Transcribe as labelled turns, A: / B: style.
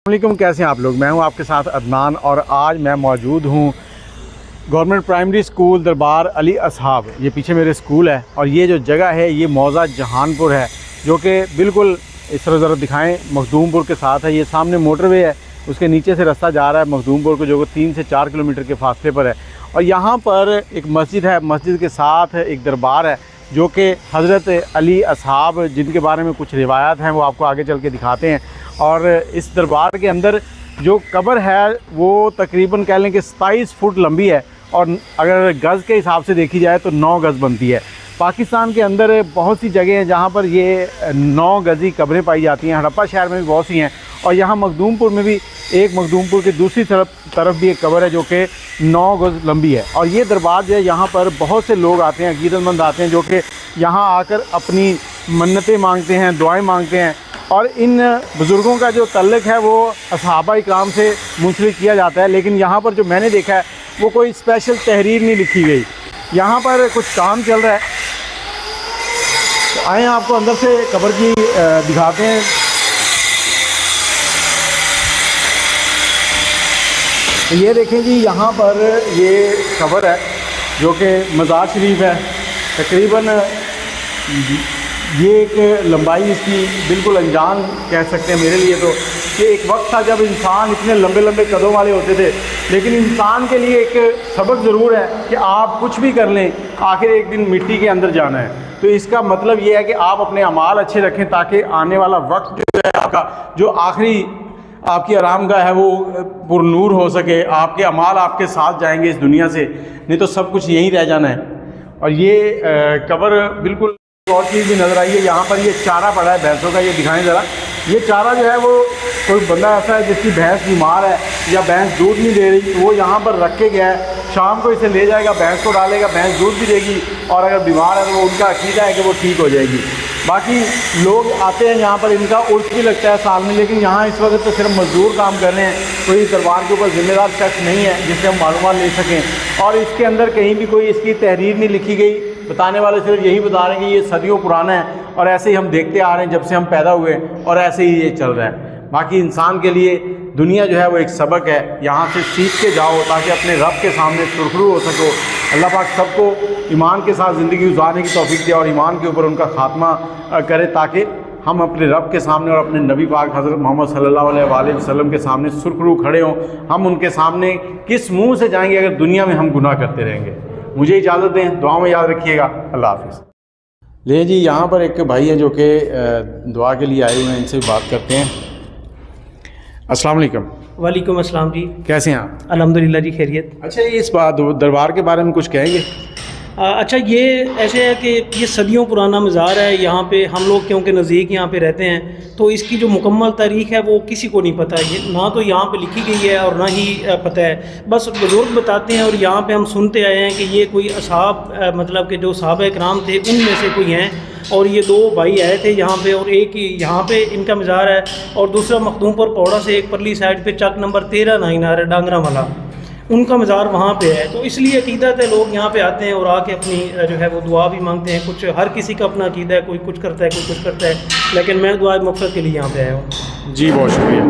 A: السلام علیکم، کیسے ہیں آپ لوگ؟ میں ہوں آپ کے ساتھ عدنان، اور آج میں موجود ہوں گورنمنٹ پرائمری اسکول دربار علی اصحاب۔ یہ پیچھے میرے اسکول ہے، اور یہ جو جگہ ہے یہ موضع جہان پور ہے، جو کہ بالکل اس طرح ذرا دکھائیں مخدوم پور کے ساتھ ہے۔ یہ سامنے موٹر وے ہے، اس کے نیچے سے رستہ جا رہا ہے مخدوم پور کو، جو کہ 3 سے 4 کلومیٹر کے فاصلے پر ہے۔ اور یہاں پر ایک مسجد ہے، مسجد کے ساتھ ایک دربار ہے جو کہ حضرت علی اصحاب، جن کے بارے میں کچھ روایات ہیں وہ آپ کو آگے چل کے دکھاتے ہیں۔ اور اس دربار کے اندر جو قبر ہے وہ تقریباً کہہ لیں کہ 27 فٹ لمبی ہے، اور اگر گز کے حساب سے دیکھی جائے تو 9 گز بنتی ہے۔ پاکستان کے اندر بہت سی جگہیں ہیں جہاں پر یہ 9 گزی قبریں پائی جاتی ہیں۔ ہڑپہ شہر میں بھی بہت سی ہیں، اور یہاں مخدوم پور میں بھی ایک مخدوم پور کے دوسری طرف بھی ایک قبر ہے جو کہ 9 گز لمبی ہے۔ اور یہ دربار جو ہے یہاں پر بہت سے لوگ آتے ہیں، عقیدت مند آتے ہیں، جو کہ یہاں آ کر اپنی منتیں مانگتے ہیں، دعائیں مانگتے ہیں۔ اور ان بزرگوں کا جو تعلق ہے وہ صحابہ اکرام سے منسلک کیا جاتا ہے، لیکن یہاں پر جو میں نے دیکھا ہے وہ کوئی اسپیشل تحریر نہیں لکھی گئی۔ یہاں پر کچھ کام چل رہا ہے، تو آئیں آپ کو اندر سے قبر کی دکھاتے ہیں۔ یہ دیکھیں جی، یہاں پر یہ قبر ہے جو کہ مزار شریف ہے۔ تقریباً یہ ایک لمبائی اس کی بالکل انجان کہہ سکتے ہیں میرے لیے تو، کہ ایک وقت تھا جب انسان اتنے لمبے لمبے قدوں والے ہوتے تھے، لیکن انسان کے لیے ایک سبق ضرور ہے کہ آپ کچھ بھی کر لیں، آخر ایک دن مٹی کے اندر جانا ہے۔ تو اس کا مطلب یہ ہے کہ آپ اپنے اعمال اچھے رکھیں، تاکہ آنے والا وقت جو ہے آپ کا، جو آخری آپ کی آرام گاہ ہے، وہ پر نور ہو سکے۔ آپ کے اعمال آپ کے ساتھ جائیں گے اس دنیا سے، نہیں تو سب کچھ یہیں رہ جانا ہے۔ اور یہ قبر بالکل اور چیز بھی نظر آئی ہے، یہاں پر یہ چارہ پڑا ہے بھینسوں کا، یہ دکھائیں ذرا۔ یہ چارہ جو ہے وہ کوئی بندہ ایسا ہے جس کی بھینس بیمار ہے یا بھینس دودھ نہیں دے رہی، وہ یہاں پر رکھ کے گیا ہے، شام کو اسے لے جائے گا، بھینس کو ڈالے گا، بھینس دودھ بھی دے گی، اور اگر بیمار ہے تو وہ ان کا عقیدہ ہے کہ وہ ٹھیک ہو جائے گی۔ باقی لوگ آتے ہیں یہاں پر، ان کا عرس بھی لگتا ہے سال میں، لیکن یہاں اس وقت تو صرف مزدور کام کر رہے ہیں، کوئی دربار کے اوپر ذمہ دار شخص نہیں ہے جس سے ہم معلومات لے سکیں۔ اور اس کے اندر کہیں بھی کوئی اس کی تحریر نہیں لکھی گئی، بتانے والے صرف یہی بتا رہے ہیں کہ یہ صدیوں پرانا ہے، اور ایسے ہی ہم دیکھتے آ رہے ہیں جب سے ہم پیدا ہوئے، اور ایسے ہی یہ چل رہا ہے۔ باقی انسان کے لیے دنیا جو ہے وہ ایک سبق ہے، یہاں سے سیکھ کے جاؤ تاکہ اپنے رب کے سامنے سرخرو ہو سکو۔ اللہ پاک سب کو ایمان کے ساتھ زندگی گزارنے کی توفیق دے، اور ایمان کے اوپر ان کا خاتمہ کرے، تاکہ ہم اپنے رب کے سامنے اور اپنے نبی پاک حضرت محمد صلی اللہ علیہ وآلہ وسلم کے سامنے سرخرو کھڑے ہوں۔ ہم ان کے سامنے کس منہ سے جائیں گے اگر دنیا میں ہم گناہ کرتے رہیں گے؟ مجھے اجازت دیں، دعا میں یاد رکھیے گا۔ اللہ حافظ۔ لے جی، یہاں پر ایک بھائی ہیں جو کہ دعا کے لیے آئے ہوئے ہیں، ان سے بات کرتے ہیں۔ السلام علیکم۔
B: وعلیکم السلام جی،
A: کیسے ہیں آپ؟
B: الحمدللہ جی، خیریت۔
A: اچھا، یہ اس بات دربار کے بارے میں کچھ کہیں گے؟
B: اچھا، یہ ایسے ہے کہ یہ صدیوں پرانا مزار ہے، یہاں پہ ہم لوگ کیونکہ نزدیک یہاں پہ رہتے ہیں، تو اس کی جو مکمل تاریخ ہے وہ کسی کو نہیں پتہ، یہ نہ تو یہاں پہ لکھی گئی ہے اور نہ ہی پتہ ہے، بس بزرگ بتاتے ہیں، اور یہاں پہ ہم سنتے آئے ہیں کہ یہ کوئی اصحاب، مطلب کہ جو صحابہ اکرام تھے ان میں سے کوئی ہیں، اور یہ 2 بھائی آئے تھے یہاں پہ، اور ایک ہی یہاں پہ ان کا مزار ہے، اور دوسرا مخدوم پور پوڑا سے ایک پرلی سائڈ پہ چک نمبر 13 9 آ رہا ہے، ڈانگرا والا، ان کا مزار وہاں پہ ہے۔ تو اس لیے عقیدت ہے، لوگ یہاں پہ آتے ہیں اور آ کے اپنی جو ہے وہ دعا بھی مانگتے ہیں۔ کچھ ہر کسی کا اپنا عقیدہ ہے، کوئی کچھ کرتا ہے، کوئی کچھ کرتا ہے، لیکن میں دعا مقصد کے لیے یہاں پہ آیا ہوں۔
A: جی، بہت شکریہ۔